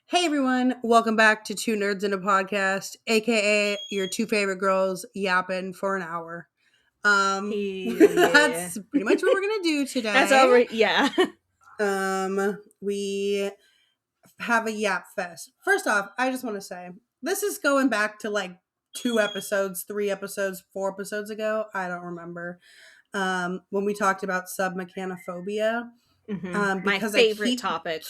Hey everyone, welcome back to Two Nerds in a Podcast, aka your two favorite girls yapping for an hour. Yeah. That's pretty much what we're gonna do today. That's already, yeah. We have a yap fest. First off, I just want to say this is going back to like 2 episodes, 3 episodes, 4 episodes ago. I don't remember. When we talked about submechanophobia. My Because favorite topic.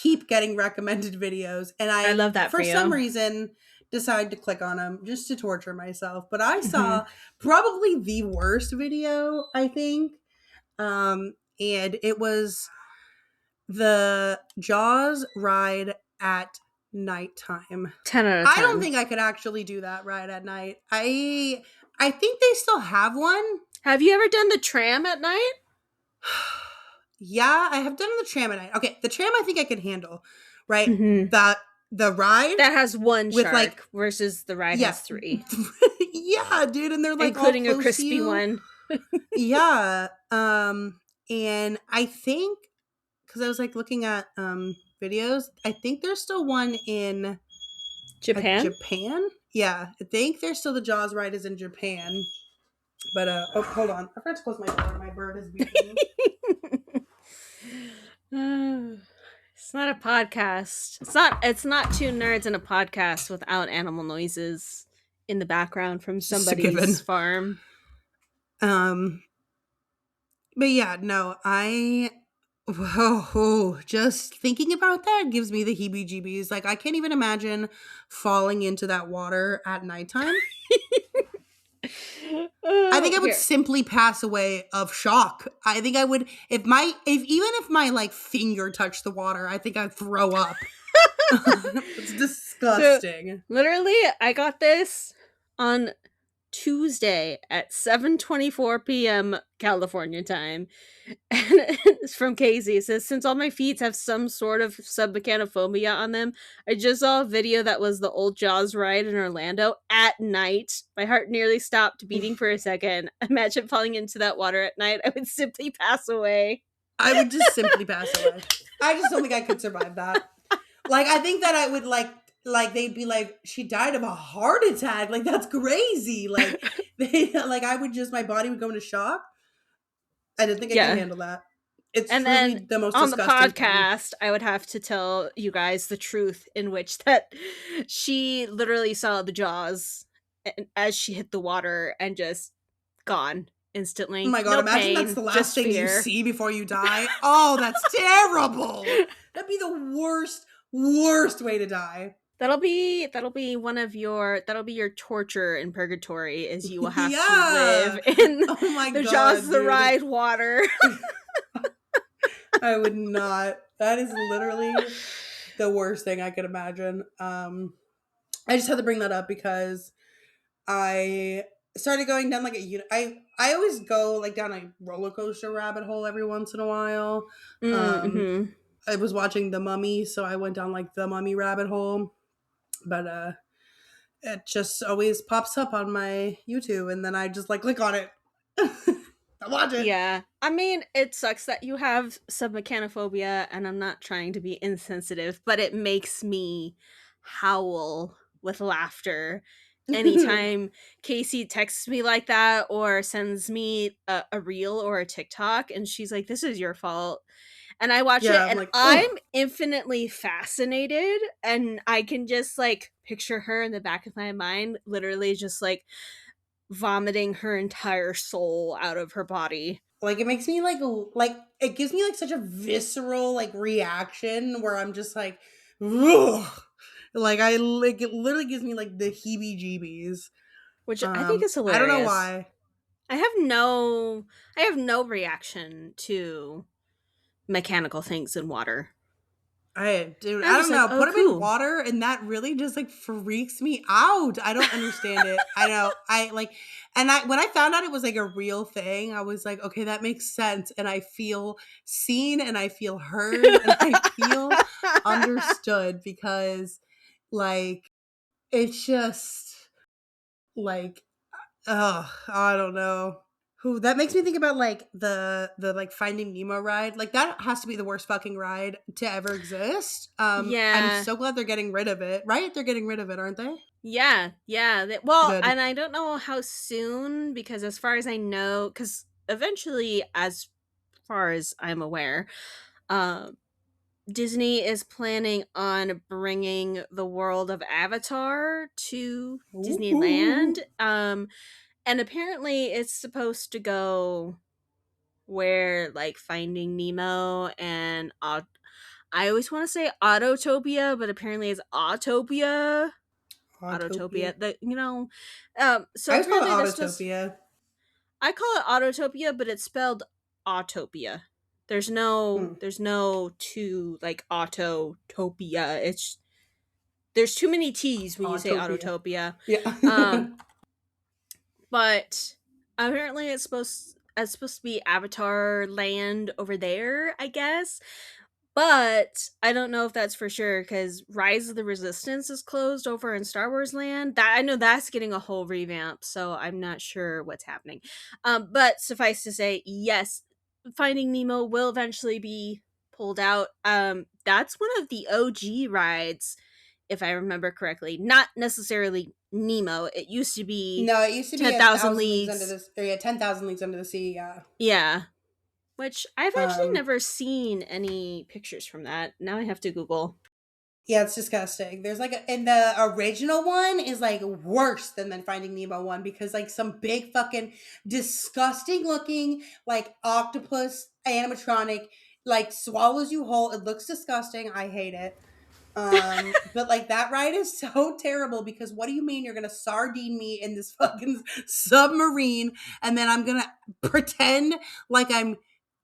keep getting recommended videos, and I love that for for some you. reason decided to click on them just to torture myself. But I saw probably the worst video, I think, and it was the Jaws ride at nighttime. 10 out of 10. I don't think I could actually do that ride at night. I think they still have one. Have you ever done the tram at night? Yeah, I have done the tram at night. Okay, the tram I think I could handle, right? Mhm. The ride That has one with, shark like- versus the ride Yeah. has 3. Yeah, dude, and they're like Including all a close to crispy you. one. Yeah, and I think because I was like looking at videos, I think there's still one in Japan? Japan. Yeah, I think there's still the Jaws ride is in Japan. But oh, hold on, I forgot to close my door. My bird is beeping. It's not a podcast. It's not two nerds in a podcast without animal noises in the background from Just a given. somebody's farm. But yeah, no, just thinking about that gives me the heebie-jeebies. Like, I can't even imagine falling into that water at nighttime. I think I would simply pass away of shock. I think I would, even if my like finger touched the water, I think I'd throw up. It's disgusting. So, literally, I got this on Tuesday at 7:24 p.m. California time. And it's from Casey. It says, since all my feet have some sort of submechanophobia on them, I just saw a video that was the old Jaws ride in Orlando at night. My heart nearly stopped beating for a second. Imagine falling into that water at night. I would simply pass away. I would just simply pass away. I just don't think I could survive that. Like, I think that I would like they'd be like, she died of a heart attack. Like, that's crazy. Like, my body would go into shock. I didn't think I could handle that. It's and truly then the most on the disgusting podcast, I would have to tell you guys the truth, in which that she literally saw the Jaws as she hit the water and just gone instantly. Oh my god, no imagine pain, that's the last thing fear. you see before you die. Oh, that's terrible. That'd be the worst way to die. That'll be your torture in purgatory, is you will have to live in the Jaws the Ride water. I would not. That is literally the worst thing I could imagine. I just had to bring that up because I started going down like I always go like down a roller coaster rabbit hole every once in a while. I was watching The Mummy, so I went down like the Mummy rabbit hole. But it just always pops up on my YouTube, and then I just like click on it. I watch it. Yeah. I mean, it sucks that you have submechanophobia, and I'm not trying to be insensitive, but it makes me howl with laughter anytime Casey texts me like that or sends me a reel or a TikTok, and she's like, this is your fault. And I watch it, and like, I'm infinitely fascinated, and I can just like picture her in the back of my mind, literally just like vomiting her entire soul out of her body. Like, it makes me like it gives me like such a visceral like reaction where I'm just like, ugh. Like, it literally gives me like the heebie-jeebies, which I think is hilarious. I don't know why. I have no reaction to mechanical things in water. I don't know. Put them in water, and that really just like freaks me out. I don't understand it. I know. When I found out it was like a real thing, I was like, okay, that makes sense. And I feel seen, and I feel heard, and I feel understood, because like it's just like, I don't know. Ooh, that makes me think about like the like Finding Nemo ride. Like that has to be the worst fucking ride to ever exist. I'm Yeah. so glad they're getting rid of it. Right? They're getting rid of it, aren't they? Yeah, yeah. Well, Good. and I don't know how soon because as far as I know, because eventually, as far as I'm aware, um, Disney is planning on bringing the world of Avatar to Disneyland. Ooh. And apparently it's supposed to go where like Finding Nemo and I always want to say Autotopia, but apparently it's Autopia. Autopia. Autotopia. So I always call it apparently that's supposed. Autotopia. I call it Autotopia, but it's spelled Autopia. There's no Hmm. there's no two like Autotopia. It's there's too many T's when you say Autopia. Autotopia. Yeah. Um, but apparently it's supposed to be Avatar land over there, I guess. But I don't know if that's for sure because Rise of the Resistance is closed over in Star Wars Land. That I know that's getting a whole revamp, so I'm not sure what's happening. But suffice to say, yes, Finding Nemo will eventually be pulled out. That's one of the OG rides, if I remember correctly. Not necessarily Nemo. It used to be No, it used to be Ten a Thousand thousand leagues under Leagues. this, or yeah, 10,000 leagues under the sea. Yeah. Yeah, which I've actually Um, never seen any pictures from that. Now I have to Google. yeah, it's disgusting. There's like, and the original one is like worse than the Finding Nemo one because like some big fucking disgusting looking like octopus animatronic like swallows you whole. It looks disgusting. I hate it. But like that ride is so terrible because what do you mean you're gonna sardine me in this fucking submarine and then I'm gonna pretend like I'm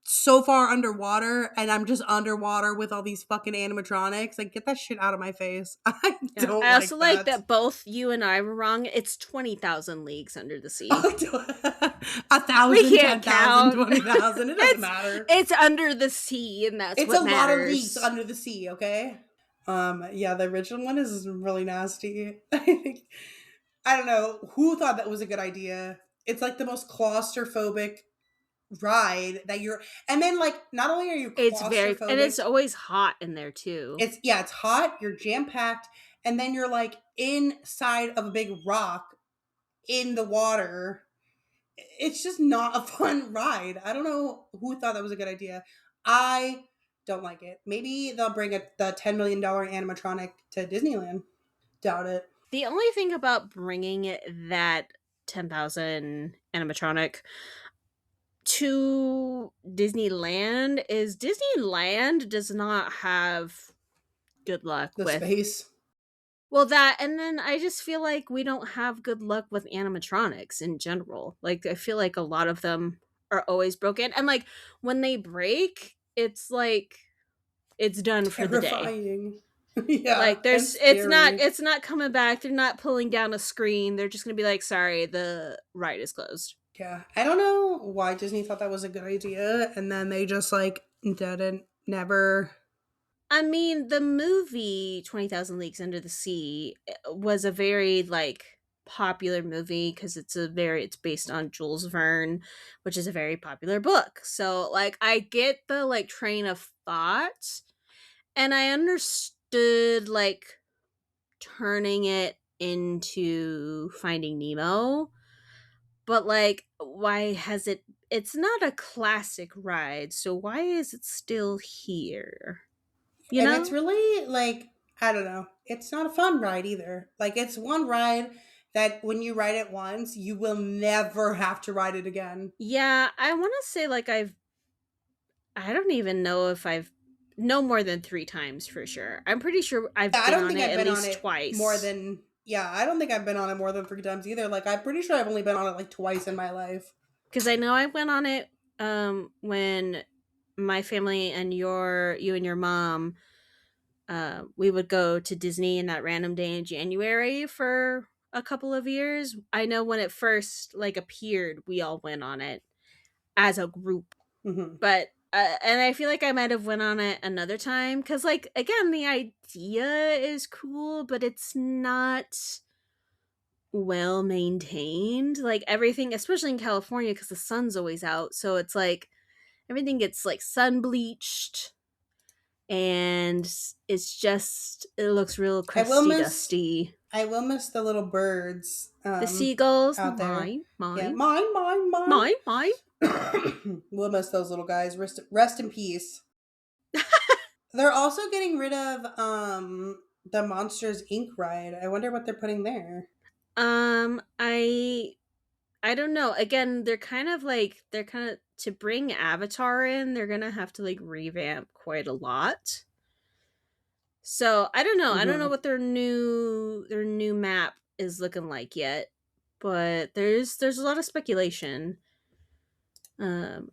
so far underwater and I'm just underwater with all these fucking animatronics? Like, get that shit out of my face. I Yeah. don't I also like like that. that both you and I were wrong. It's 20,000 leagues under the sea. A We thousand, can't 10,000, count. 20,000. It doesn't it's matter. it's under the sea and that's It's a what lot of leagues matters. under the sea, okay? Yeah, the original one is really nasty. I think I don't know who thought that was a good idea. It's like the most claustrophobic ride that you're, and then like not only are you And claustrophobic, it's always hot in there too. it's yeah, it's hot, you're jam packed, and then you're like inside of a big rock in the water. It's just not a fun ride. I don't know who thought that was a good idea. I don't like it. Maybe they'll bring the $10 million animatronic to Disneyland. Doubt it. The only thing about bringing that 10,000 animatronic to Disneyland is Disneyland does not have good luck The with. space. Well, that, and then I just feel like we don't have good luck with animatronics in general. Like, I feel like a lot of them are always broken. And, like, when they break, it's like it's done for the day. Terrifying. Yeah, Like, and it's not, scary. it's not coming back. They're not pulling down a screen. They're just going to be like, sorry, the ride is closed. Yeah, I don't know why Disney thought that was a good idea, and then they just like didn't, never. I mean, the movie 20,000 Leagues Under the Sea was a very like popular movie because it's based on Jules Verne, which is a very popular book. So like I get the like train of thought and I understood like turning it into Finding Nemo, but like why has it's not a classic ride, so why is it still here? You And it's know? really like I don't know. It's not a fun ride either. Like it's one ride that when you ride it once, you will never have to ride it again. Yeah, I want to say like I don't even know if I've no more than 3 times for sure. I'm pretty sure I've Yeah, I been don't on think it I've at been on least it more twice. than yeah, I don't think I've been on it more than 3 times either. Like I'm pretty sure I've only been on it like twice in my life. Cuz I know I went on it when my family and you and your mom we would go to Disney in that random day in January for a couple of years. I know when it first like appeared, we all went on it as a group. Hmm. But and I feel like I might have went on it another time because, like, again, the idea is cool, but it's not well maintained. Like everything, especially in California, because the sun's always out. So it's like everything gets like sun bleached and it looks real I will crusty miss dusty. I will miss the little birds The seagulls, out there. mine, Yeah, mine, mine, mine, mine. mine, mine. We'll miss those little guys. Rest in peace. They're also getting rid of the Monsters Inc. ride. I wonder what they're putting there. I don't know. Again, they're kind of to bring Avatar in, they're gonna have to like revamp quite a lot. So I don't know. I don't know Hmm. what their new map is looking like yet, but there's a lot of speculation.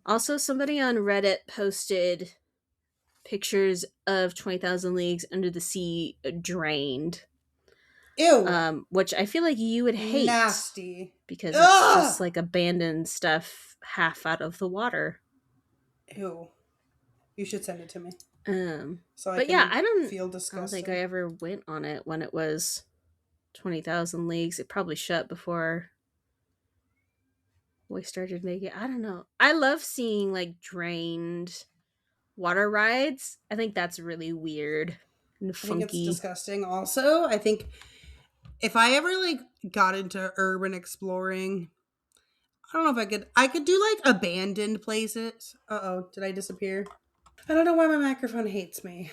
Also, somebody on Reddit posted pictures of 20,000 Leagues Under the Sea drained, Ew, which I feel like you would hate nasty. because it's Ugh. just like abandoned stuff half out of the water. Ew. You should send it to me so I But yeah, can feel I don't think I disgusting. ever went on it when it was 20,000 Leagues. It probably shut before we started making. I don't know. I love seeing like drained water rides. I think that's really weird and I think it's funky. disgusting. Also, I think if I ever like got into urban exploring, I don't know if I could. I could do like abandoned places. Oh, did I disappear? I don't know why my microphone hates me.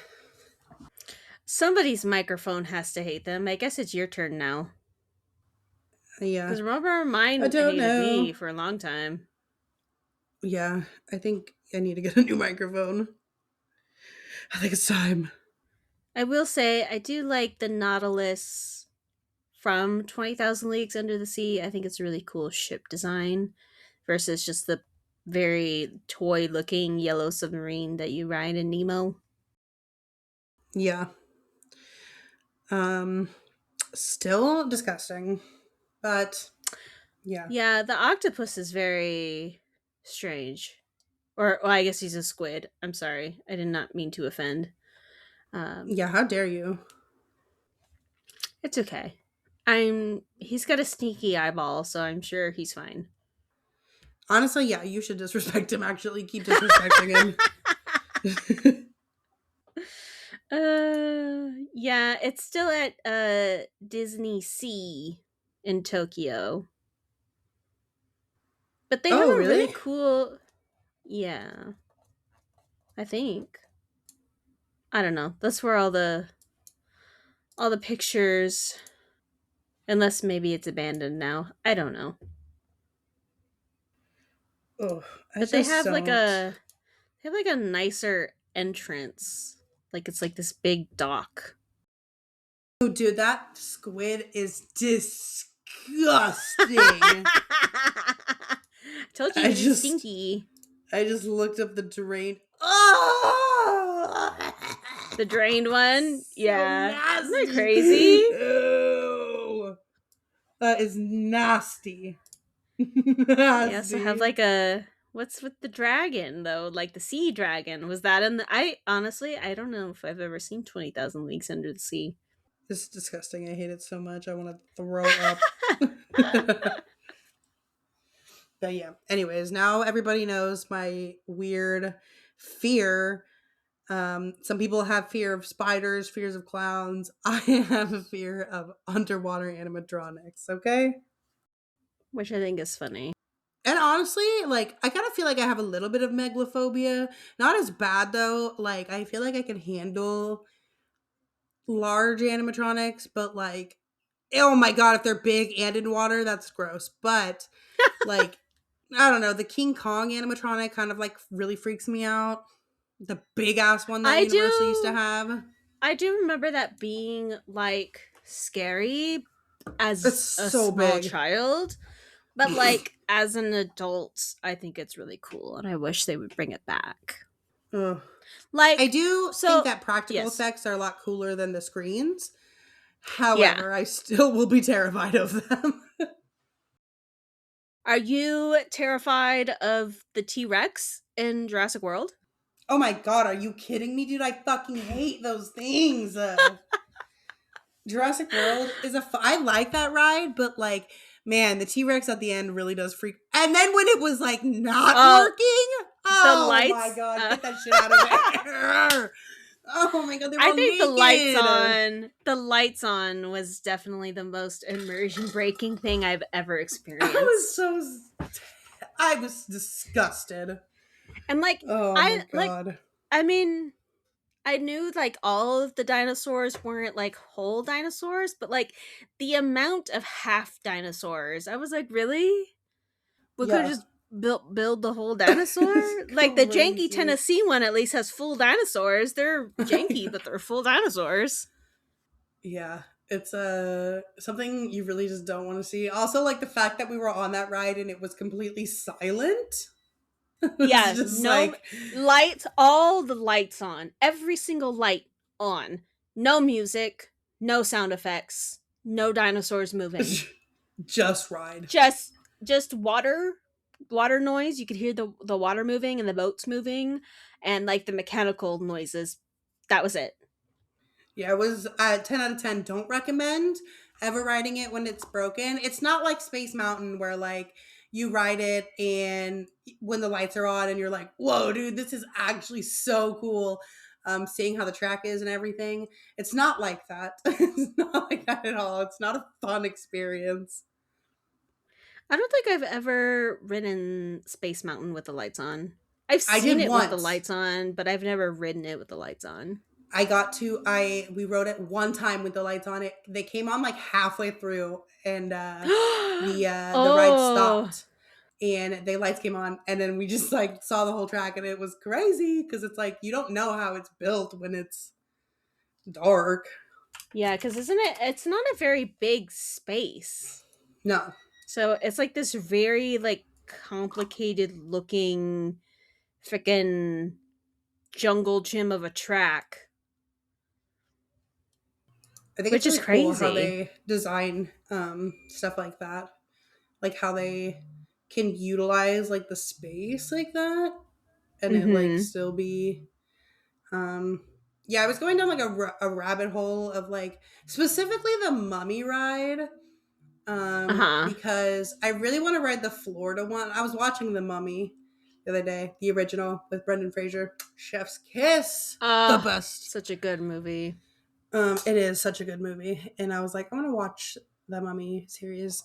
Somebody's microphone has to hate them. I guess it's your turn now. Yeah, Because remember, I mine don't hated know. me for a long time. Yeah, I think I need to get a new microphone. I think it's time. I will say, I do like the Nautilus from 20,000 Leagues Under the Sea. I think it's a really cool ship design versus just the very toy looking yellow submarine that you ride in Nemo. Yeah. Um, Still disgusting, but yeah, Yeah, the octopus is very strange. Or, well, I guess he's a squid. I'm sorry. I did not mean to offend. Um, yeah. How dare you? it's okay. He's got a sneaky eyeball, so I'm sure he's fine. Honestly, yeah, you should disrespect him. Actually, keep disrespecting him. Yeah, it's still at Disney Sea in Tokyo. But they have Oh, a really really? cool, yeah, I think. I don't know. That's where all the pictures, unless maybe it's abandoned now. I don't know. Oh, I But they just have don't. a nicer entrance. Like it's like this big dock. Oh, dude, that squid is disgusting. Told you I he's just, stinky. I just looked up the drain. Oh, The drained one? so Yeah. Isn't that nasty. crazy? Ew. That is nasty. They also have Nasty. like a what's with the dragon though? Like the sea dragon. Was that in the I honestly I don't know if I've ever seen 20,000 Leagues Under the Sea. This is disgusting. I hate it so much. I want to throw up. But yeah. Anyways, now everybody knows my weird fear. Some people have fear of spiders, fears of clowns. I have a fear of underwater animatronics. Okay. Which I think is funny. And honestly, like I kind of feel like I have a little bit of megalophobia. Not as bad though. Like I feel like I can handle large animatronics, but like, oh my god, if they're big and in water, that's gross. But like, I don't know, the King Kong animatronic kind of like really freaks me out. The big ass one that I Universal used to do have. I do remember that being like scary It's as a so small big. child, but like as an adult, I think it's really cool and I wish they would bring it back. Ugh. I Like do think so that practical yes. effects are a lot cooler than the screens. Yeah. However, I still will be terrified of them. Are you terrified of the T-Rex in Jurassic World? Oh my god, are you kidding me, dude? I fucking hate those things. Jurassic World is I like that ride, but like, man, the T Rex at the end really does freak. And then when it was like not Oh, working, the oh my lights. god, get that shit out of there! Oh my god, they were I all think the lights naked. on, the lights on was definitely the most immersion breaking thing I've ever I was experienced. so, I was disgusted. And like, Oh my I like, god. I mean, I knew like all of the dinosaurs weren't like whole dinosaurs, but like the amount of half dinosaurs, I was like, really? We could have Yeah, just build the whole dinosaur. it's Like the janky crazy. Tennessee one at least has full dinosaurs. They're janky, but they're full dinosaurs. Yeah, it's something you really just don't want to see. Also, like the fact that we were on that ride and it was completely silent. It was Yeah, just no like lights, all the lights on, every single light on. No music, no sound effects, no dinosaurs moving. just ride. Just just water noise. You could hear the water moving and the boats moving and like the mechanical noises. That was it. Yeah, it was 10 out of 10. Don't recommend ever riding it when it's broken. It's not like Space Mountain where like you ride it and when the lights are on and you're like, whoa, dude, this is actually so cool. Seeing how the track is and everything. It's not like that. It's not like that at all. It's not a fun experience. I don't think I've ever ridden Space Mountain with the lights on. I've I seen did it with the once. lights on, but I've never ridden it with the lights on. I we rode it one time with the lights on it. They came on like halfway through and the ride Oh, stopped and the lights came on and then we just like saw the whole track and it was crazy because it's like you don't know how it's built when it's dark. yeah, because isn't it? It's not a very big space, No. so it's like this very like complicated looking freaking jungle gym of a track, I think it's which is really cool how crazy. they design stuff like that. Like how they can utilize like the space like that and it like Mm-hmm. still be Um, yeah, I was going down like a rabbit hole of like specifically the mummy ride Uh huh. because I really want to ride the Florida one. I was watching the mummy the other day, the original with Brendan Fraser. Chef's kiss. The best. Such a good movie. It is such a good movie. And I was like, I want to watch the mummy series.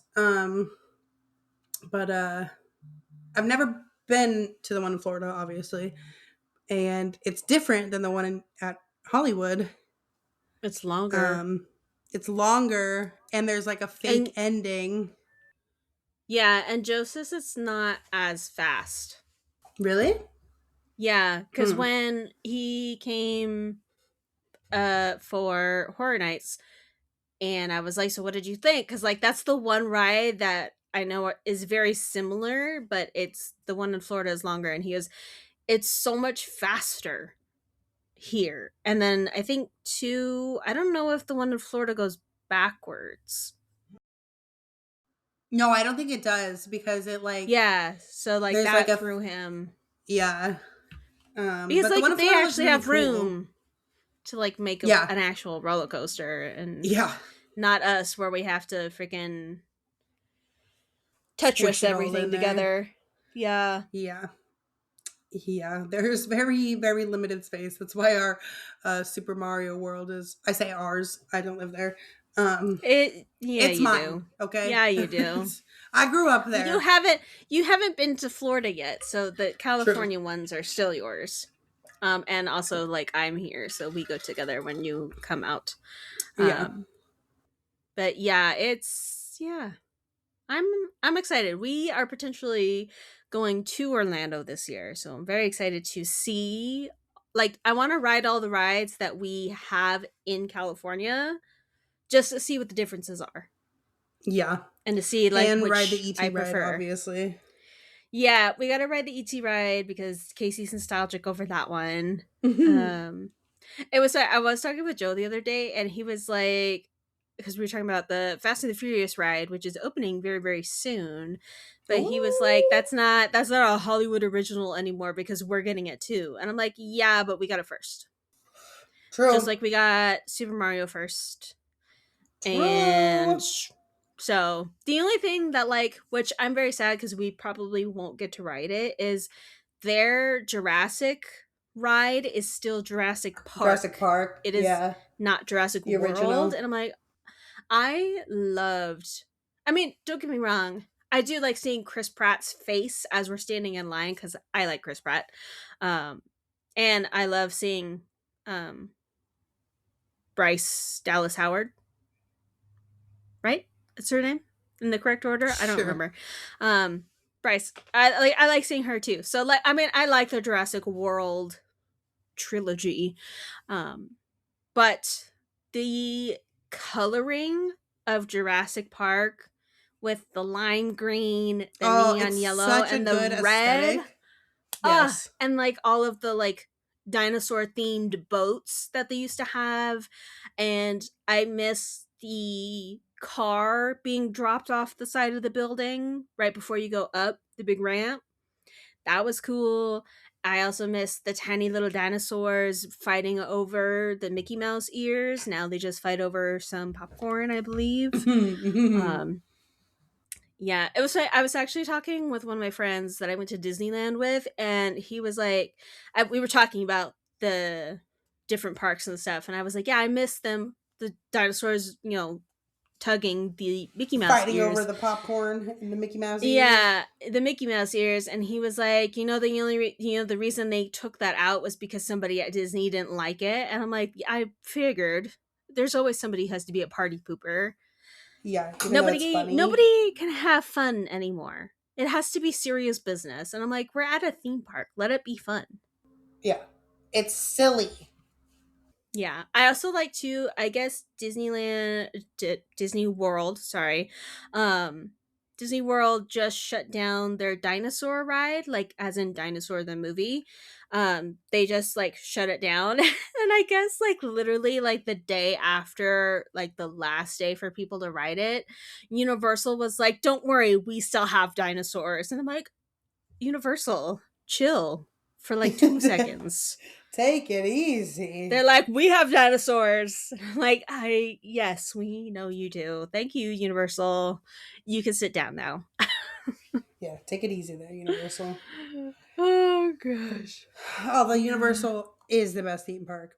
But I've never been to the one in Florida, obviously. And it's different than the one at Hollywood. It's longer. Um, it's longer and there's like a fake And ending. yeah, and Joe says it's not as fast. Really? Yeah, because Hmm. when he came for Horror Nights and I was like, so what did you think? Because like that's the one ride that I know is very similar, but it's the one in Florida is longer and he goes, it's so much faster here. And then I think two, I don't know if the one in Florida goes backwards. No, I don't think it does because it like Yeah, so like there's like that a threw him yeah. because But the like one in they Florida looks actually really have cool. room to like make Yeah. an actual roller coaster and Yeah. not us where we have to freaking Tetris Squish it all everything in there. together. Yeah. Yeah. Yeah. There's very, very limited space. That's why our Super Mario World is I say ours. I don't live there. Um It yeah, it's you mine, do. okay? Yeah, you do. I grew up You there. haven't you haven't been to Florida yet, so the True. California ones are still yours. And also like I'm here, so we go together when you come out. Yeah. Um but yeah, it's yeah. I'm I'm excited. We are potentially going to Orlando this year, so I'm very excited to see like I want to ride all the rides that we have in California just to see what the differences are Yeah. and to see like And ride the which I ET ride, prefer. obviously. Yeah, we got to ride the ET ride because Casey's nostalgic over that one. Mhm. Um it was I was talking with Joe the other day and he was like because we were talking about the Fast and the Furious ride, which is opening very, very soon. But he was like, Ooh, that's not a Hollywood original anymore because we're getting it too. And I'm like, yeah, but we got it first. Just true. like we got Super Mario first. True. And so the only thing that, like, which I'm very sad because we probably won't get to ride it, is their Jurassic ride is still Jurassic Jurassic Park. Park. It is Yeah. not Jurassic The World. original. And I'm like, I loved, I mean, don't get me wrong. I do like seeing Chris Pratt's face as we're standing in line because I like Chris Pratt. Um, and I love seeing um, Bryce Dallas Howard, right? That's her name in the correct order. I don't Sure. remember. Um, Bryce, I like seeing her too. So like, I mean, I like the Jurassic World trilogy, um, but the coloring of Jurassic Park with the lime green, the Oh, neon it's yellow, such a and the good red, aesthetic. Yes. and like all of the like dinosaur themed boats that they used to have. And I miss the car being dropped off the side of the building right before you go up the big ramp. That was cool. I also miss the tiny little dinosaurs fighting over the Mickey Mouse ears. Now they just fight over some popcorn, I believe. Um, yeah, it was. I was actually talking with one of my friends that I went to Disneyland with, and he was like, we were talking about the different parks and stuff, and I was like, yeah, I miss them, the dinosaurs, tugging the Mickey Mouse Fighting over ears. the popcorn and the Mickey Mouse ears. Yeah, the Mickey Mouse ears, and he was like, the only the reason they took that out was because somebody at Disney didn't like it, and I'm like, yeah, I figured. There's always somebody who has to be a party pooper. Yeah, even though it's funny. Nobody can have fun anymore. It has to be serious business. And I'm like, we're at a theme park. Let it be fun. Yeah. It's silly. Yeah. I also like to, I guess Disney World, sorry. Um Disney World just shut down their dinosaur ride, like as in Dinosaur the movie. They just like shut it down. And I guess like literally like the day after, like the last day for people to ride it, Universal was like, "Don't worry, we still have dinosaurs." And I'm like, "Universal, chill for like 2 seconds." Take it easy. They're like, "We have dinosaurs." Like, yes, we know you do. Thank you, Universal. You can sit down now. Yeah, take it easy there, Universal. Oh gosh. Although Yeah. Universal is the best theme park,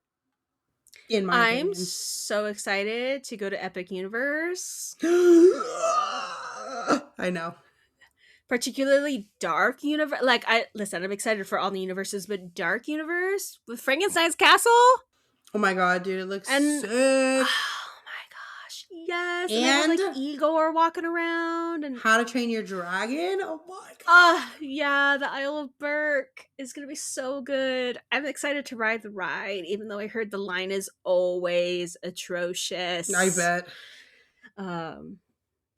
in my I'm opinion. so excited to go to Epic Universe. I know. Particularly Dark Universe. Like, I'm excited for all the universes, but Dark Universe with Frankenstein's castle. Oh my god, dude, it looks And sick. oh my gosh, yes! And they have And like Igor walking around, and How to Train Your Dragon. Oh my yeah, the Isle of Berk is gonna be so good. I'm excited to ride the ride, even though I heard the line is always god. I atrocious. bet. Um,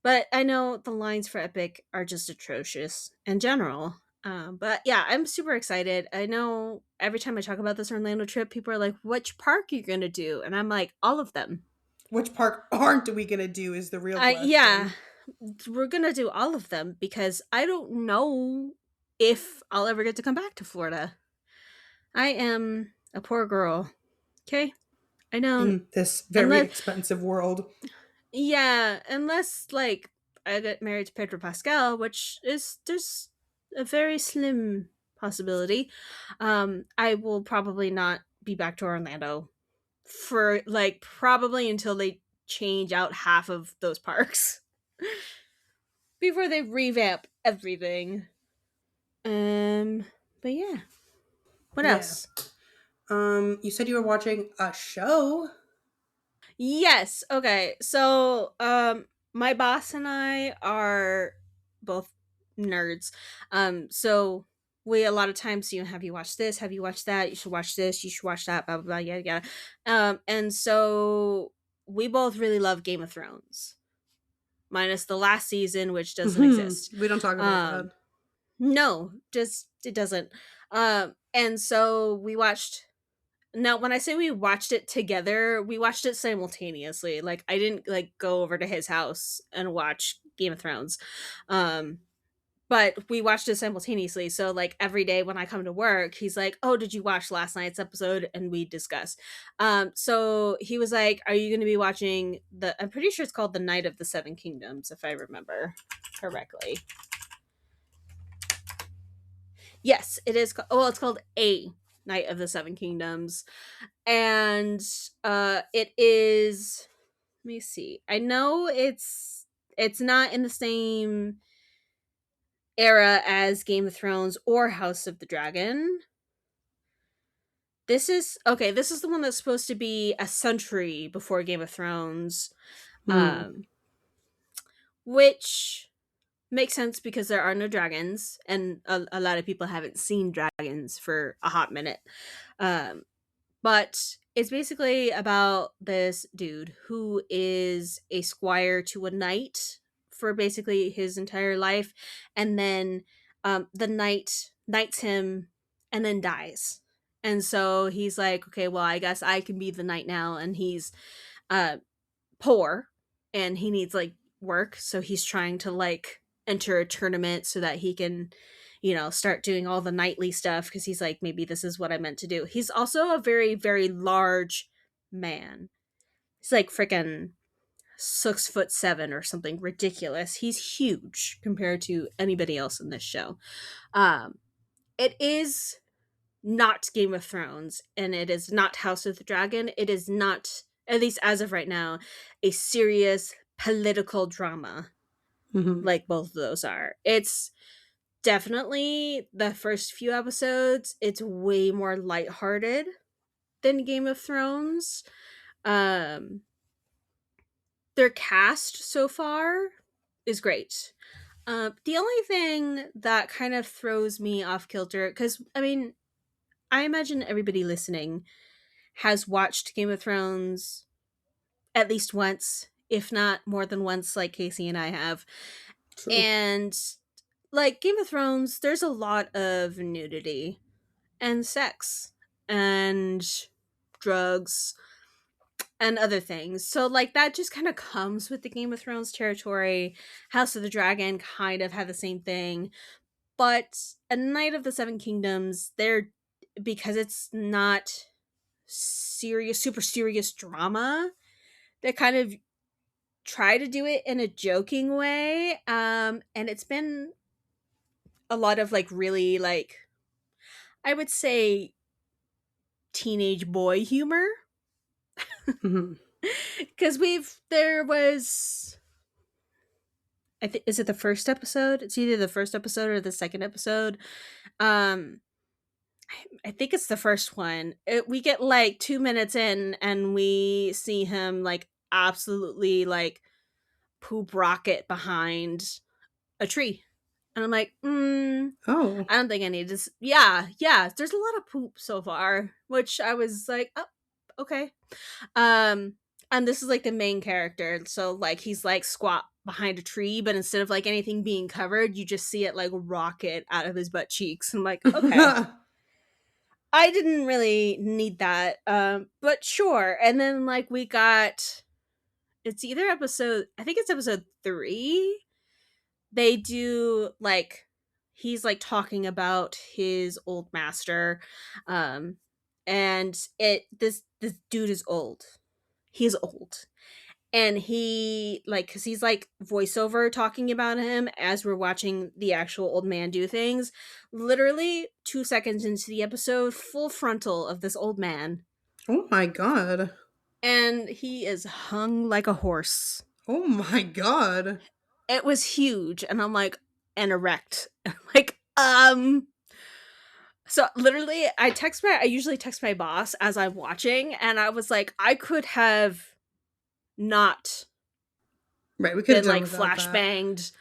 but I know the lines for Epic are just atrocious in general. But yeah, I'm super excited. I know every time I talk about this Orlando trip, people are like, "Which park are you gonna do?" And I'm like, "All of them." Which park aren't we gonna do is the real Yeah, question. we're gonna do all of them because I don't know if I'll ever get to come back to Florida. I am a poor girl. Okay, I know. In this very Unless, expensive world. yeah, unless like I get married to Pedro Pascal, which is there's a very slim possibility. I will probably not be back to Orlando for like probably until they change out half of those parks before they revamp everything. Um, but yeah, what Yeah. else? You said you were watching a show. Yes. Okay. So, my boss and I are both nerds. So we a lot of times, have you watched this? Have you watched that? You should watch this. You should watch that. Blah blah blah. Yada yada. And so we both really love Game of Thrones, minus the last season, which doesn't exist. We don't talk about that. No, just it doesn't. And so we watched. Now, when I say we watched it together, we watched it simultaneously. Like I didn't like go over to his house and watch Game of Thrones. Um but we watched it simultaneously. So like every day when I come to work, he's like, "Oh, did you watch last night's episode?" And we discuss. So he was like, "Are you going to be watching the? I'm pretty sure it's called the Night of the Seven Kingdoms, if I remember correctly. Yes, it is. Well, it's called A Night of the Seven Kingdoms, and it is. Let me see. I know it's not in the same era as Game of Thrones or House of the Dragon. This is okay. This is the one that's supposed to be a century before Game of Thrones, Hmm. um, which makes sense because there are no dragons, and a lot of people haven't seen dragons for a hot minute. Um, but it's basically about this dude who is a squire to a knight for basically his entire life, and then the knight knights him and then dies. And so he's like, okay, well, I guess I can be the knight now. And he's uh, poor and he needs like work. So he's trying to like enter a tournament so that he can, start doing all the knightly stuff because he's like, maybe this is what I meant to do. He's also a very, very large man. He's like freaking 6'7" or something ridiculous. He's huge compared to anybody else in this show. Um, it is not Game of Thrones and it is not House of the Dragon. It is not, at least as of right now, a serious political drama Hmm. like both of those are. It's definitely the first few episodes, it's way more lighthearted than Game of Thrones. Um their cast so far is great. The only thing that kind of throws me off kilter, because I mean, I imagine everybody listening has watched Game of Thrones at least once, if not more than once, like Casey and I have. True. And like Game of Thrones, there's a lot of nudity and sex and drugs and other things. So like that just kind of comes with the Game of Thrones territory. House of the Dragon kind of had the same thing. But a Night of the Seven Kingdoms, they're because it's not serious, super serious drama, they kind of try to do it in a joking way. And it's been a lot of like really like I would say teenage boy humor. Hmm. Because there was, I think, is it the first episode? It's either the first episode or the second episode. Um, I think it's the first one. We get like 2 minutes in and we see him like absolutely like poop rocket behind a tree. And I'm like, Oh. I don't think I need to. Yeah, yeah. There's a lot of poop so far, which I was like, oh, okay. Um, and this is like the main character, so like he's like squat behind a tree, but instead of like anything being covered, you just see it like rocket out of his butt cheeks. I'm like, okay, I didn't really need that, but sure. And then like we got, it's either episode, I think it's episode 3. They do like he's like talking about his old master, um, and this dude is old. He's old and he like because he's like voiceover talking about him as we're watching the actual old man do things. Literally 2 seconds into the episode, full frontal of this old man, Oh my god. and he is hung like a horse. Oh my god. It was huge, and I'm like, and erect. like, so literally, I usually text my boss as I'm watching, and I was like, I could have not Right, we could have been done like without that. flashbanged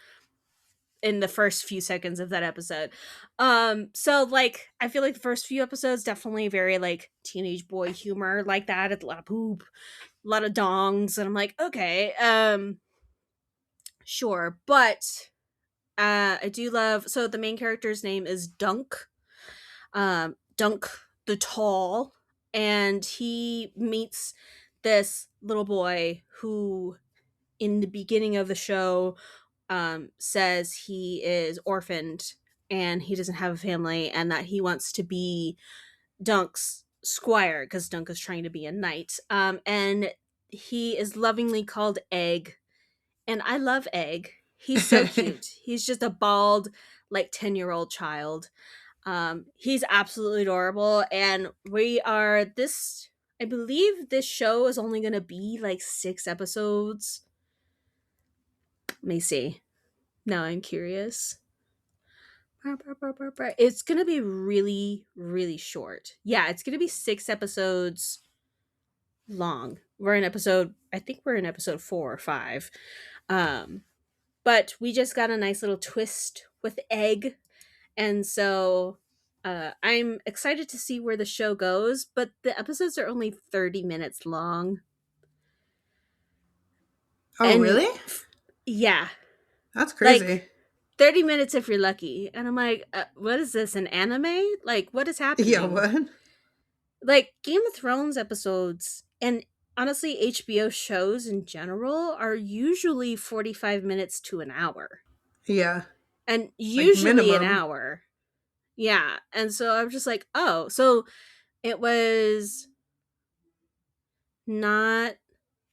in the first few seconds of that episode. So like I feel like the first few episodes definitely very like teenage boy humor like that. It's a lot of poop, a lot of dongs, and I'm like, okay, sure. But I do love, so the main character's name is Dunk. Dunk the Tall, and he meets this little boy who in the beginning of the show says he is orphaned and he doesn't have a family, and that he wants to be Dunk's squire because Dunk is trying to be a knight. And he is lovingly called Egg, and I love Egg. He's so cute. He's just a bald, like 10-year-old child. He's absolutely adorable, and we are this. I believe this show is only going to be like 6 episodes. Let me see. Now I'm curious. It's going to be really, really short. Yeah, it's going to be 6 episodes long. I think we're in episode 4 or 5. Um, but we just got a nice little twist with Egg. And so I'm excited to see where the show goes, but the episodes are only 30 minutes long. Oh, And really? yeah, That's crazy. like 30 minutes if you're lucky. And I'm like, what is this, an anime? Like, what is Yeah, happening? what? Like, Game of Thrones episodes, and honestly, HBO shows in general are usually 45 minutes to an hour. Yeah, And like usually an minimum. hour. Yeah. And so I'm just like, oh, so it was not,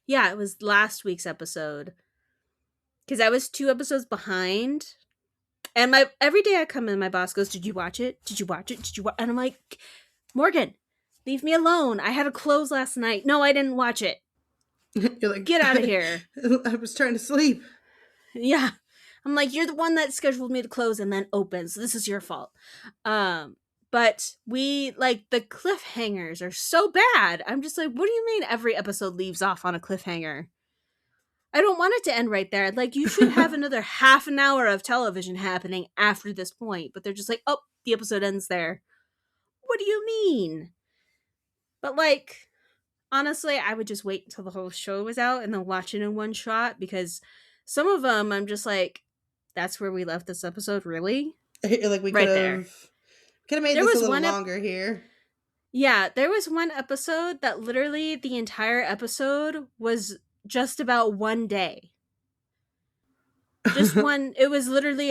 yeah, it was last week's episode. Because I was 2 episodes behind. And my every day I come in, my boss goes, "Did you watch it? Did you watch it? Did you watch?" And I'm like, "Morgan, leave me alone. I had to close last night. No, I didn't watch it. You're like, Get out of here." I was trying to sleep. Yeah. I'm like, "You're the one that scheduled me to close and then open, so this is your fault." But we like the cliffhangers are so bad. I'm just like, "What do you mean every episode leaves off on a cliffhanger?" I don't want it to end right there. Like, you should have another half an hour of television happening after this point, but they're just like, "Oh, the episode ends there." What do you mean? But like, honestly, I would just wait until the whole show was out and then watch it in one shot, because some of them I'm just like, that's where we left this episode, really? Like we Right there. could have made There this a was little one longer here. Yeah, there was one episode that literally the entire episode was just about one day. Just one. It was literally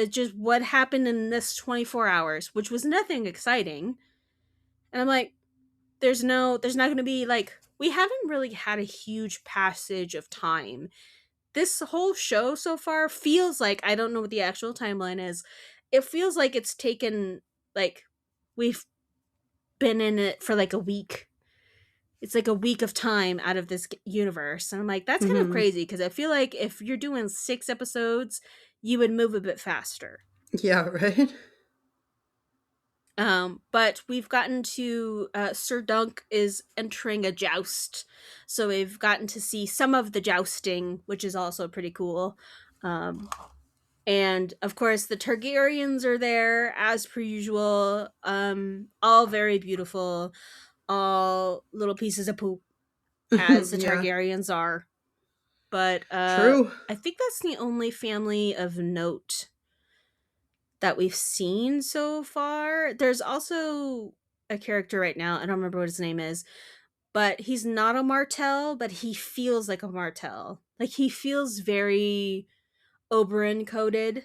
just what happened in this 24 hours, which was nothing exciting. And I'm like, there's not going to be like, we haven't really had a huge passage of time. This whole show so far feels like, I don't know what the actual timeline is. It feels like it's taken, like, we've been in it for like a week. It's like a week of time out of this universe. And I'm like, that's kind of Mm-hmm. crazy, because I feel like if you're doing 6 episodes, you would move a bit faster. Yeah, right. But we've gotten to Sir Dunk is entering a joust, so we've gotten to see some of the jousting, which is also pretty cool. Um, and of course, the Targaryens are there as per usual. All very beautiful, all little pieces of poop, as the Yeah, Targaryens are. But true. I think that's the only family of note that we've seen so far. There's also a character right now, I don't remember what his name is, but he's not a Martell, but he feels like a Martell. Like, he feels very Oberyn coded.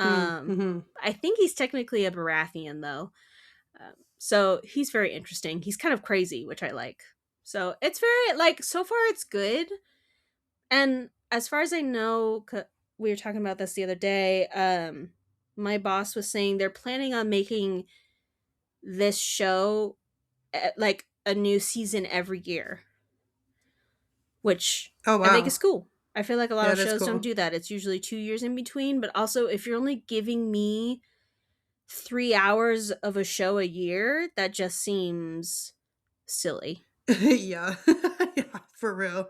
Mm-hmm. I think he's technically a Baratheon though. So he's very interesting. He's kind of crazy, which I like. So it's very, like, so far it's good. And as far as I know, we were talking about this the other day. My boss was saying they're planning on making this show like a new season every year, which Oh I think wow. is cool. I feel like a lot Yeah, of that's shows don't cool. do that. It's usually 2 years in between. But also, if you're only giving me 3 hours of a show a year, that just seems silly. Yeah. Yeah, for real.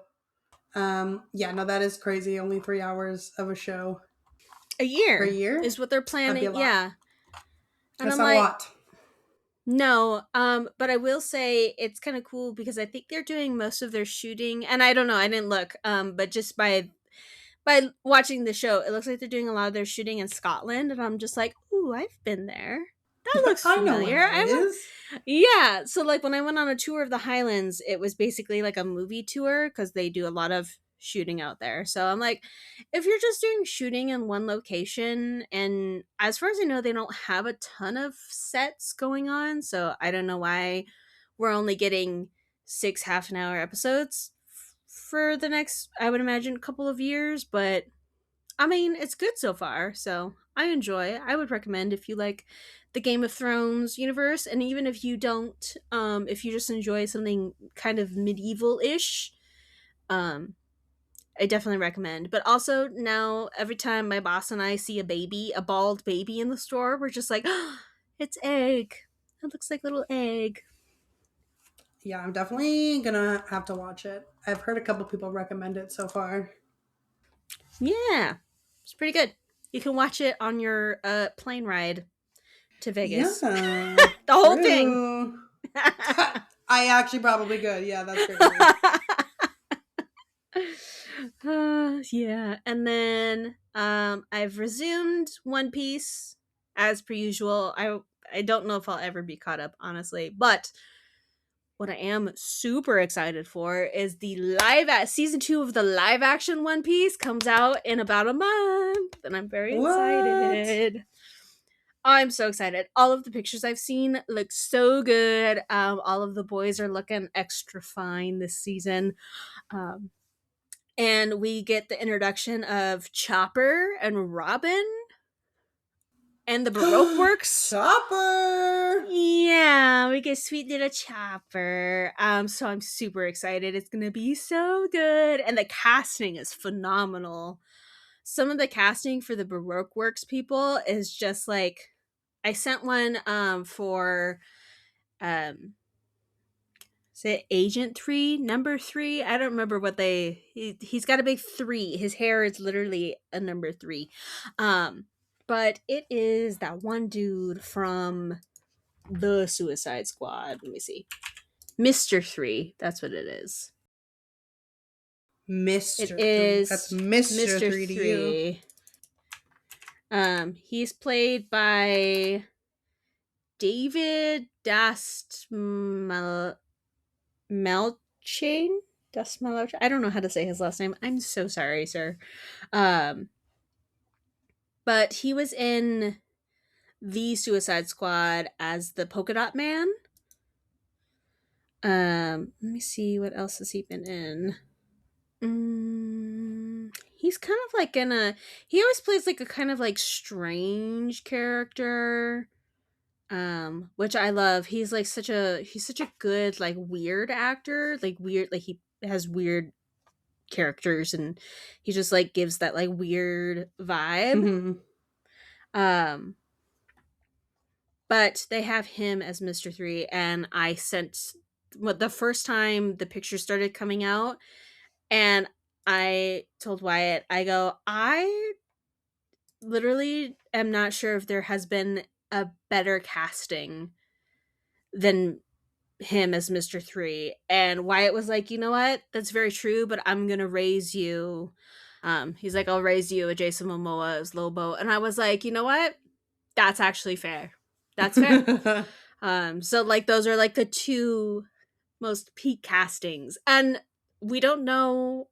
Yeah, no, that is crazy. Only 3 hours of a show A per year year. is what they're That'd be a planning. lot. Yeah. And That's I'm not a like, lot. no, but I will say it's kind of cool because I think they're doing most of their shooting, and I don't know, I didn't look, but just by watching the show, it looks like they're doing a lot of their shooting in Scotland, and I'm just like, ooh, I've been there. That looks I know where familiar. that I went, is. yeah. So like when I went on a tour of the Highlands, it was basically like a movie tour because they do a lot of shooting out there. So I'm like, if you're just doing shooting in one location, and as far as I know, they don't have a ton of sets going on. So I don't know why we're only getting 6 half an hour episodes for the next, I would imagine, couple of years. But I mean, it's good so far, so I enjoy. I would recommend if you like the Game of Thrones universe, and even if you don't, if you just enjoy something kind of medieval-ish, um, I definitely recommend. But also now, every time my boss and I see a baby, a bald baby in the store, we're just like, oh, it's egg. It looks like little egg. Yeah, I'm definitely gonna have to watch it. I've heard a couple people recommend it so far. Yeah, it's pretty good. You can watch it on your plane ride to Vegas. Yeah, The whole thing. true. I actually probably could. Yeah, that's crazy. Yeah, and then I've resumed One Piece as per usual. I don't know if I'll ever be caught up, honestly, but what I am super excited for is the season 2 of the live action One Piece comes out in about a month, and I'm very What? excited. I'm so excited. All of the pictures I've seen look so good. All of the boys are looking extra fine this season. Um, and we get the introduction of Chopper and Robin and the Baroque Works. Chopper! Yeah, we get sweet little Chopper. So I'm super excited. It's gonna be so good, and the casting is phenomenal. Some of the casting for the Baroque Works people is just like, I sent one for um say Agent 3, number 3. I don't remember what he's got a big 3. His hair is literally a number 3. Um but it is that one dude from the Suicide Squad. Let me see. Mr. 3, that's what it is. It Mr. 3. That's is Mr. Mr. 3 to you. 3. He's played by David Melchain. I don't know how to say his last name. I'm so sorry, sir. Um, but he was in the Suicide Squad as the Polka Dot Man. Let me see, what else has he been in. He's kind of like he always plays like a kind of like strange character, which I love. He's such a good like weird actor, like weird, like he has weird characters, and he just like gives that like weird vibe. Mhm. Um but they have him as Mr. 3, and I sent the first time the picture started coming out, and I told Wyatt, I go, I literally am not sure if there has been a better casting than him as Mr. 3. And Wyatt was like, you know what? That's very true, but I'm going to raise you. He's like, I'll raise you a Jason Momoa as Lobo. And I was like, you know what? That's actually fair. That's fair. So like those are like the two most peak castings. And we don't know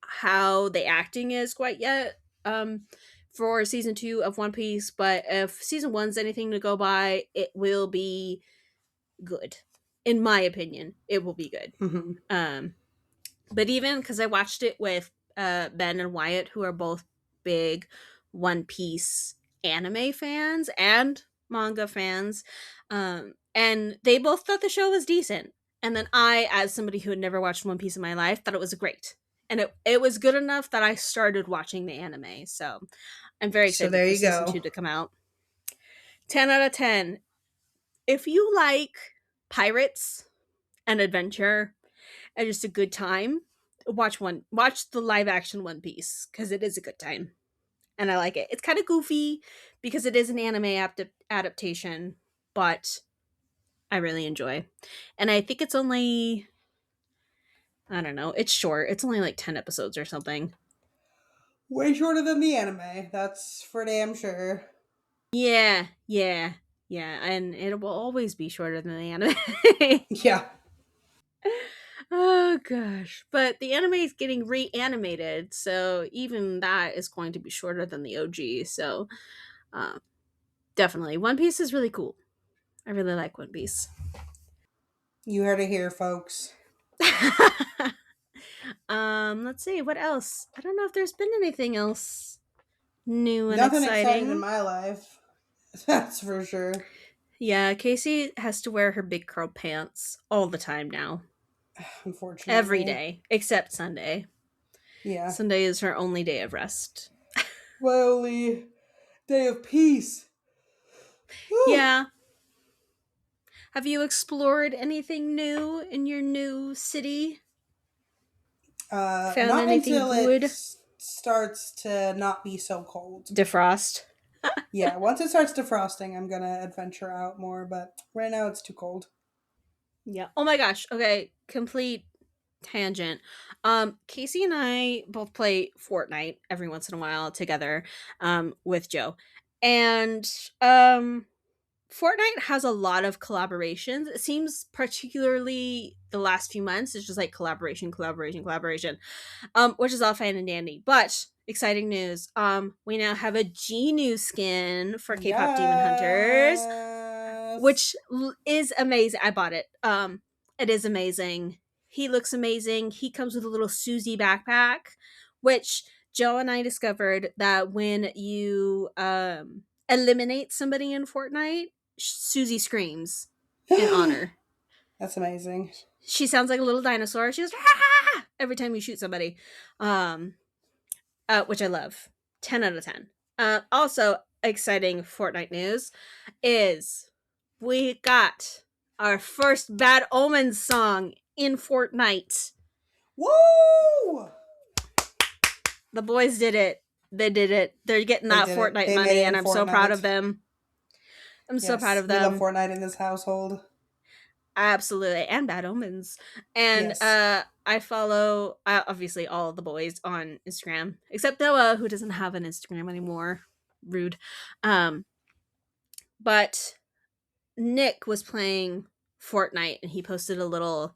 how the acting is quite yet. For season 2 of One Piece, but if season 1's anything to go by, it will be good. In my opinion, it will be good. Mhm. But even because I watched it with Ben and Wyatt, who are both big One Piece anime fans and manga fans, and they both thought the show was decent. And then I, as somebody who had never watched One Piece in my life, thought it was great. And it was good enough that I started watching the anime. So I'm very So excited there for you season go. 2 to come out. 10 out of 10. If you like pirates and adventure and just a good time, watch the live action One Piece, because it is a good time and I like it. It's kind of goofy because it is an anime adaptation, but I really enjoy. And I think it's only, I don't know, it's short. It's only like 10 episodes or something. Way shorter than the anime. That's for damn sure. Yeah, yeah, yeah, and it will always be shorter than the anime. Yeah. Oh gosh. But the anime is getting reanimated, so even that is going to be shorter than the OG. So uh, definitely. One Piece is really cool. I really like One Piece. You heard it here, folks. Let's see, what else? I don't know if there's been anything else new and Nothing exciting in exciting. my life. That's for sure. Yeah, Casey has to wear her big curl pants all the time now. Every Unfortunately. day, except Sunday. Yeah. Sunday is her only day of rest. My only day of peace. Whew. Yeah. Have you explored anything new in your new city? Found Not anything until it good? starts to not be so cold. Defrost. Yeah, once it starts defrosting, I'm gonna adventure out more, but right now it's too cold. Yeah. Oh my gosh. Okay. Complete tangent. Casey and I both play Fortnite every once in a while together with Joe. And Fortnite has a lot of collaborations. It seems particularly the last few months it's just like collaboration, collaboration, collaboration. Which is all fine and dandy. But exciting news. We now have a Genu skin for K-pop Demon Hunters, Yes. which is amazing. I bought it. It is amazing. He looks amazing. He comes with a little Susie backpack, which Joe and I discovered that when you eliminate somebody in Fortnite, Susie screams in honor. That's amazing. She sounds like a little dinosaur. She goes "Ah!" every time you shoot somebody, um, which I love. 10 out of 10. Also, exciting Fortnite news is we got our first Bad Omens song in Fortnite. Woo! The boys did it. They did it. They're getting They that did it. Fortnite They made money, it in and I'm so proud of Fortnite. them. I'm so proud Yes, of we love them. Fortnite in this household. Absolutely, and Bad Omens. And Yes. I follow obviously all the boys on Instagram, except Noah, who doesn't have an Instagram anymore. Rude. Um, but Nick was playing Fortnite, and he posted a little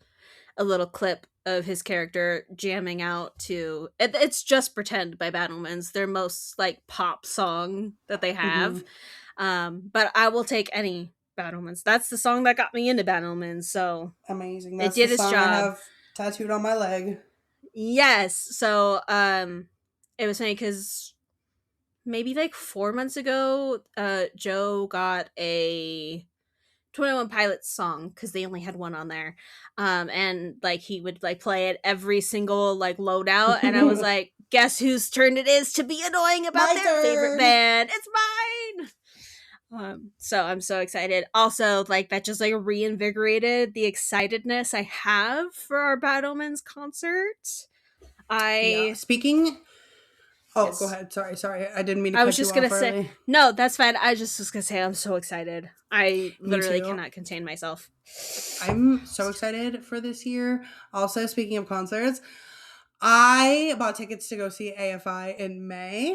clip of his character jamming out to it's just Pretend by Bad Omens, their most like pop song that they Mm-hmm. have. But I will take any Bad Omens. That's the song that got me into Bad Omens, so Amazing. it That's the did its song I job. have tattooed on my leg. Yes. So it was funny because maybe like 4 months ago, Joe got a 21 Pilots song because they only had one on there. And like he would like play it every single like loadout, and I was like, guess whose turn it is to be annoying about My their favorite turn. band? It's mine. So I'm so excited. Also, like that just like reinvigorated the excitedness I have for our Bad Omens concert. Yeah. I Speaking. Oh, go yes. ahead. Sorry. I didn't mean to I was cut you just gonna off say early. no, that's fine. I just was gonna say I'm so excited. I Me literally too. cannot contain myself. I'm so excited for this year. Also, speaking of concerts, I bought tickets to go see AFI in May.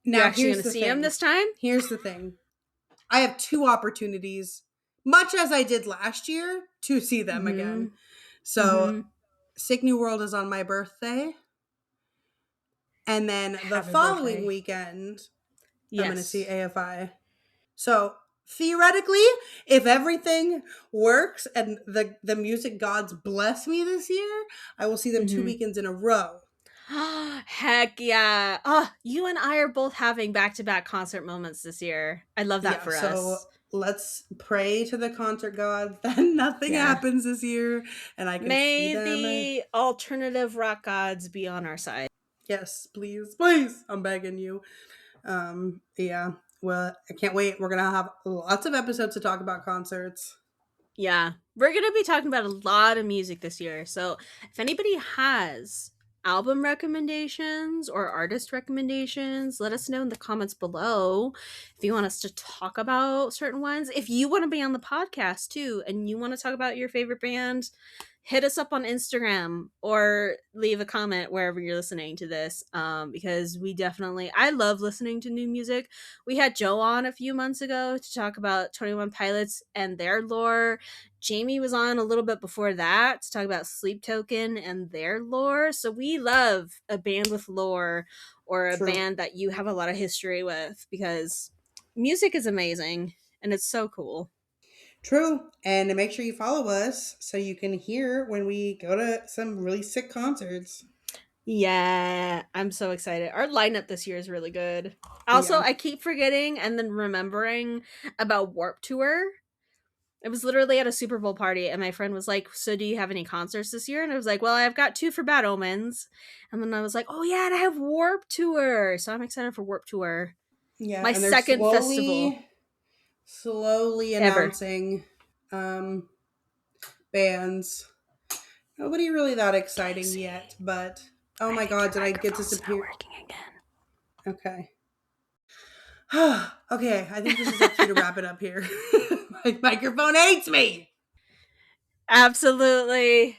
You're Now, actually here's gonna the see him thing. this time? Here's the thing. I have two opportunities, much as I did last year, to see them Mm-hmm. again. So, Mm-hmm. Sick New World is on my birthday. And then the Happy following birthday. weekend, I'm going to see Yes. AFI. So, theoretically, if everything works and the music gods bless me this year, I will see them two Mm-hmm. weekends in a row. Heck yeah. Oh, you and I are both having back-to-back concert moments this year. I love that Yeah, for so us. let's pray to the concert gods that nothing Yeah. happens this year and I can see May them. the alternative rock gods be on our side. Yes, please, please. I'm begging you. Yeah. Well, I can't wait. We're gonna have lots of episodes to talk about concerts. Yeah. We're going to be talking about a lot of music this year. So, if anybody has album recommendations or artist recommendations, let us know in the comments below. If you want us to talk about certain ones, if you want to be on the podcast too and you want to talk about your favorite band, hit us up on Instagram or leave a comment wherever you're listening to this, because I love listening to new music. We had Joe on a few months ago to talk about 21 Pilots and their lore, Jamie was on a little bit before that to talk about Sleep Token and their lore. So we love a band with lore, or a True. band that you have a lot of history with, because music is amazing and it's so cool. True. And to make sure you follow us so you can hear when we go to some really sick concerts. Yeah, I'm so excited. Our lineup this year is really good. Also, Yeah. I keep forgetting and then remembering about Warp Tour. I was literally at a Super Bowl party and my friend was like, "So do you have any concerts this year?" And I was like, "Well, I've got two for Bad Omens." And then I was like, "Oh yeah, and I have Warp Tour." So I'm excited for Warp Tour. Yeah. My And they're second festival slowly ever. announcing um bands. Nobody really that exciting Casey, yet, but oh I my think your god, did I get microphone's not disappear? working again. Okay. Okay, I think this is our cue to wrap it up here. My microphone hates me. Absolutely.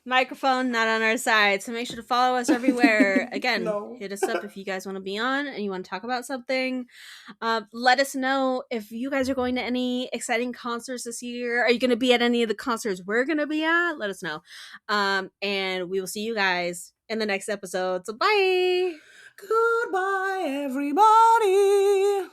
Microphone not on our side, so make sure to follow us everywhere. Again, No. hit us up if you guys want to be on and you want to talk about something. Let us know if you guys are going to any exciting concerts this year. Are you going to be at any of the concerts we're going to be at? Let us know. And we will see you guys in the next episode. So bye. Goodbye, everybody.